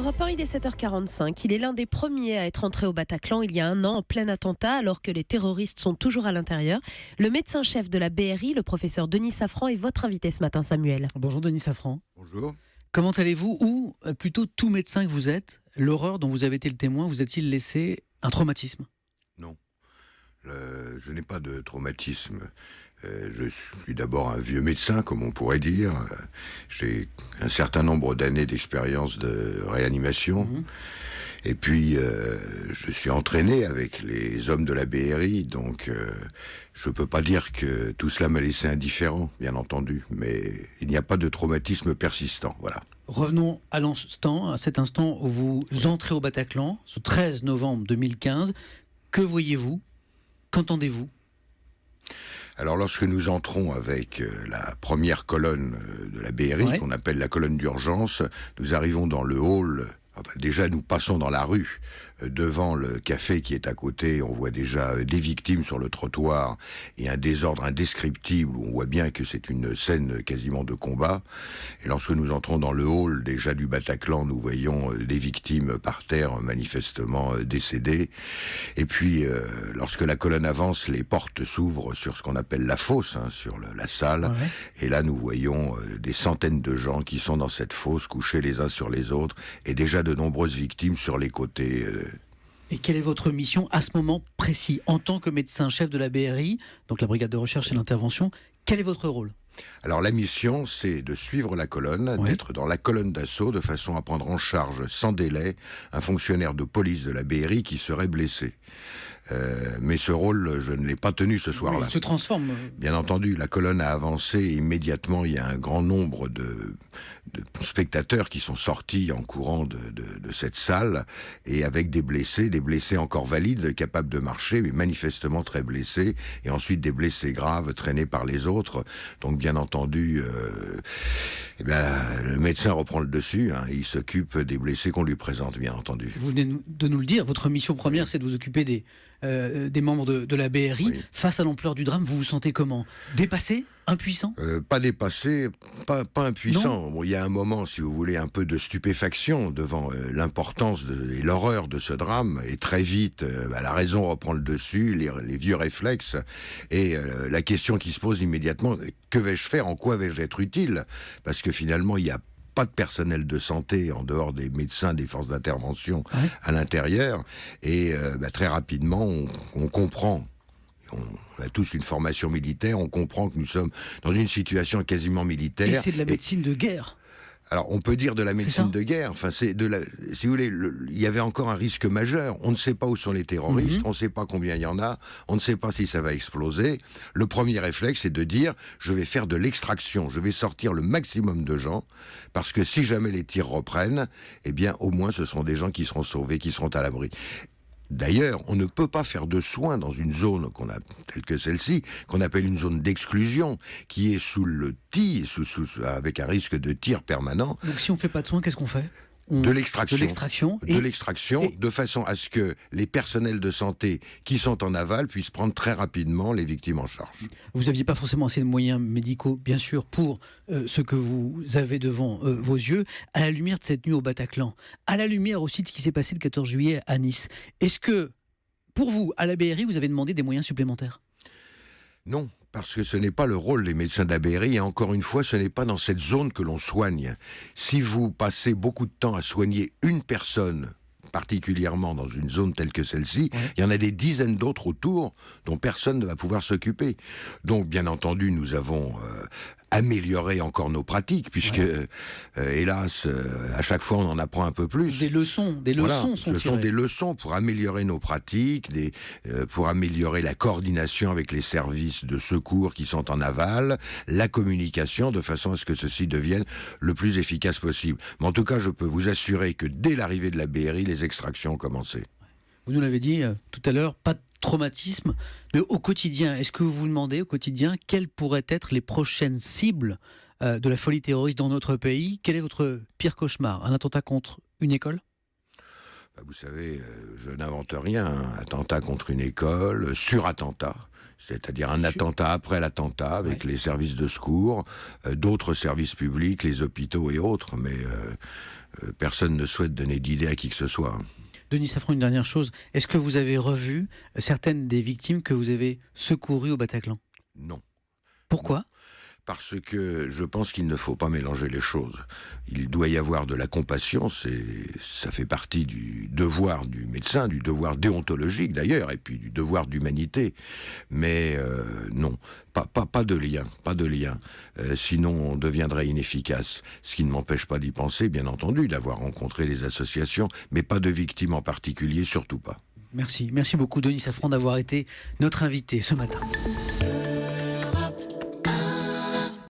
Europe 1, il est 7h45. Il est l'un des premiers à être entré au Bataclan il y a un an en plein attentat, alors que les terroristes sont toujours à l'intérieur. Le médecin-chef de la BRI, le professeur Denis Safran, est votre invité ce matin, Samuel. Bonjour Denis Safran. Bonjour. Comment allez-vous? Ou plutôt tout médecin que vous êtes, l'horreur dont vous avez été le témoin, vous a-t-il laissé un traumatisme? Non. Je n'ai pas de traumatisme. Je suis d'abord un vieux médecin, comme on pourrait dire. J'ai un certain nombre d'années d'expérience de réanimation. Et puis, je suis entraîné avec les hommes de la BRI, donc je ne peux pas dire que tout cela m'a laissé indifférent, bien entendu. Mais il n'y a pas de traumatisme persistant, voilà. Revenons à l'instant, à cet instant où vous entrez au Bataclan, ce 13 novembre 2015. Que voyez-vous? Qu'entendez-vous? Alors lorsque nous entrons avec la première colonne de la BRI, qu'on appelle la colonne d'urgence, nous arrivons dans le hall. Enfin, déjà, nous passons dans la rue, devant le café qui est à côté. On voit déjà des victimes sur le trottoir et un désordre indescriptible où on voit bien que c'est une scène quasiment de combat. Et lorsque nous entrons dans le hall déjà du Bataclan, nous voyons des victimes par terre, manifestement décédées. Et puis, lorsque la colonne avance, les portes s'ouvrent sur ce qu'on appelle la fosse, sur la salle. Ouais. Et là, nous voyons des centaines de gens qui sont dans cette fosse, couchés les uns sur les autres, et déjà de nombreuses victimes sur les côtés. Et quelle est votre mission à ce moment précis? En tant que médecin-chef de la BRI, donc la brigade de recherche et d'intervention, quel est votre rôle? Alors la mission, c'est de suivre la colonne, d'être dans la colonne d'assaut, de façon à prendre en charge sans délai un fonctionnaire de police de la BRI qui serait blessé. Mais ce rôle, je ne l'ai pas tenu ce soir-là. Il se transforme. Bien entendu, la colonne a avancé et immédiatement, il y a un grand nombre de spectateurs qui sont sortis en courant de cette salle et avec des blessés encore valides, capables de marcher, mais manifestement très blessés, et ensuite des blessés graves traînés par les autres. Donc bien entendu, le médecin reprend le dessus, il s'occupe des blessés qu'on lui présente, bien entendu. Vous venez de nous le dire, votre mission première, c'est de vous occuper des membres de la BRI. Oui. Face à l'ampleur du drame, vous vous sentez comment? Dépassé? Impuissant? Pas dépassé, pas impuissant. Bon, il y a un moment, si vous voulez, un peu de stupéfaction devant l'importance et l'horreur de ce drame, et très vite, la raison reprend le dessus, les vieux réflexes, et la question qui se pose immédiatement, que vais-je faire? En quoi vais-je être utile? Parce que finalement, il y a pas de personnel de santé en dehors des médecins des forces d'intervention à l'intérieur, et très rapidement on comprend, on a tous une formation militaire, on comprend que nous sommes dans une situation quasiment militaire. Et c'est de la médecine de guerre. Alors, on peut dire de la médecine de guerre. Enfin, si vous voulez, il y avait encore un risque majeur. On ne sait pas où sont les terroristes, on ne sait pas combien il y en a, on ne sait pas si ça va exploser. Le premier réflexe, c'est de dire, je vais faire de l'extraction, je vais sortir le maximum de gens, parce que si jamais les tirs reprennent, eh bien, au moins, ce seront des gens qui seront sauvés, qui seront à l'abri. D'ailleurs, on ne peut pas faire de soins dans une zone telle que celle-ci, qu'on appelle une zone d'exclusion, qui est sous le tir, avec un risque de tir permanent. Donc si on ne fait pas de soins, qu'est-ce qu'on fait? De l'extraction, et de façon à ce que les personnels de santé qui sont en aval puissent prendre très rapidement les victimes en charge. Vous n'aviez pas forcément assez de moyens médicaux, bien sûr, pour ce que vous avez devant vos yeux. À la lumière de cette nuit au Bataclan, à la lumière aussi de ce qui s'est passé le 14 juillet à Nice, est-ce que, pour vous, à la BRI, vous avez demandé des moyens supplémentaires? Non, parce que ce n'est pas le rôle des médecins de la BRI, et encore une fois, ce n'est pas dans cette zone que l'on soigne. Si vous passez beaucoup de temps à soigner une personne, particulièrement dans une zone telle que celle-ci, il y en a des dizaines d'autres autour dont personne ne va pouvoir s'occuper. Donc, bien entendu, nous avons amélioré encore nos pratiques, puisque, hélas, à chaque fois, on en apprend un peu plus. Des leçons sont tirées. Ce sont des leçons pour améliorer nos pratiques, pour améliorer la coordination avec les services de secours qui sont en aval, la communication, de façon à ce que ceci devienne le plus efficace possible. Mais en tout cas, je peux vous assurer que dès l'arrivée de la BRI, les extractions ont commencé. Vous nous l'avez dit tout à l'heure, pas de traumatisme, mais au quotidien, est-ce que vous vous demandez au quotidien quelles pourraient être les prochaines cibles de la folie terroriste dans notre pays? Quel est votre pire cauchemar? Un attentat contre une école? Vous savez, je n'invente rien. Attentat contre une école, surattentat. C'est-à-dire un attentat après l'attentat, avec les services de secours, d'autres services publics, les hôpitaux et autres, mais personne ne souhaite donner d'idée à qui que ce soit. Denis Safran, une dernière chose. Est-ce que vous avez revu certaines des victimes que vous avez secourues au Bataclan? Non. Pourquoi? Non. Parce que je pense qu'il ne faut pas mélanger les choses. Il doit y avoir de la compassion, ça fait partie du devoir du médecin, du devoir déontologique d'ailleurs, et puis du devoir d'humanité. Mais non, pas de lien, pas de lien. Sinon on deviendrait inefficace. Ce qui ne m'empêche pas d'y penser, bien entendu, d'avoir rencontré des associations, mais pas de victimes en particulier, surtout pas. Merci beaucoup Denis Safran d'avoir été notre invité ce matin.